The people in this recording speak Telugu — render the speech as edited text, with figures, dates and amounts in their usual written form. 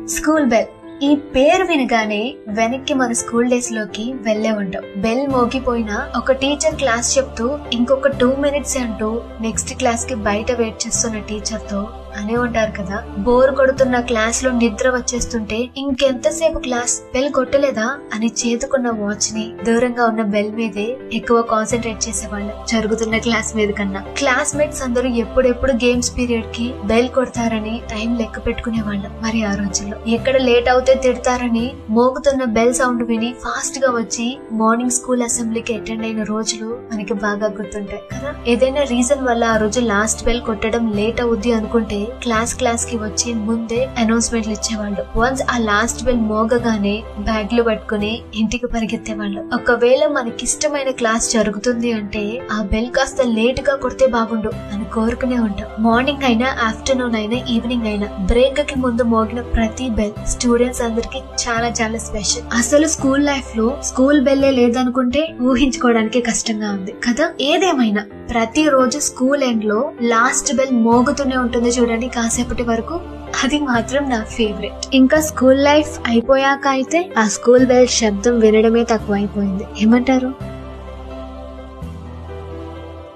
School bell. ఈ పేరు వినగానే వెనక్కి మన స్కూల్ డేస్ లోకి వెళ్లే ఉంటాం. బెల్ మోగిపోయినా ఒక టీచర్ క్లాస్ చెప్తూ ఇంకొక 2 minutes అంటూ నెక్స్ట్ క్లాస్ కి బయట వెయిట్ చేస్తున్న టీచర్ తో అనే ఉంటారు కదా. బోర్ కొడుతున్న క్లాస్ లో నిద్ర వచ్చేస్తుంటే ఇంకెంతసేపు క్లాస్, బెల్ కొట్టలేదా అని చేతుకున్న వాచ్ ని దూరంగా ఉన్న బెల్ మీదే ఎక్కువ కాన్సన్ట్రేట్ చేసేవాళ్ళం జరుగుతున్న క్లాస్ మీద కన్నా. క్లాస్మేట్స్ అందరూ ఎప్పుడెప్పుడు గేమ్స్ పీరియడ్ కి బెల్ కొడతారని టైం లెక్క పెట్టుకునే వాళ్ళం. మరి ఆ రోజుల్లో ఎక్కడ లేట్ అవుతే తిడతారని మోగుతున్న బెల్ సౌండ్ విని ఫాస్ట్ గా వచ్చి మార్నింగ్ స్కూల్ అసెంబ్లీకి అటెండ్ అయిన రోజులు మనకి బాగా గుర్తుంటాయి కదా. ఏదైనా రీజన్ వల్ల ఆ రోజు లాస్ట్ బెల్ కొట్టడం లేట్ అవుద్ది అనుకుంటే క్లాస్ కి వచ్చి ముందే అనౌన్స్మెంట్లు ఇచ్చేవాళ్ళు. వన్స్ ఆ లాస్ట్ బెల్ మోగగానే బ్యాగ్లు పట్టుకుని ఇంటికి పరిగెత్తేవాళ్ళు. ఒకవేళ మనకిష్టమైన క్లాస్ జరుగుతుంది అంటే ఆ బెల్ కాస్త లేట్ గా కొడితే బాగుండు అని కోరుకునే ఉంటాం. మార్నింగ్ అయినా, ఆఫ్టర్నూన్ అయినా, ఈవినింగ్ అయినా బ్రేక్ కి ముందు మోగిన ప్రతి బెల్ స్టూడెంట్స్ అందరికి చాలా చాలా స్పెషల్. అసలు స్కూల్ లైఫ్ లో స్కూల్ బెల్లే లేదనుకుంటే ఊహించుకోవడానికి కష్టంగా ఉంది కదా. ఏదేమైనా ప్రతి రోజు స్కూల్ ఎండ్ లో లాస్ట్ బెల్ మోగుతూనే ఉంటుంది చూడండి కాసేపటి వరకు. అది మాత్రం నా ఫేవరెట్. ఇంకా స్కూల్ లైఫ్ అయిపోయాక అయితే ఆ స్కూల్ బెల్ శబ్దం వినడమే తక్కువ అయిపోయింది. ఏమంటారు?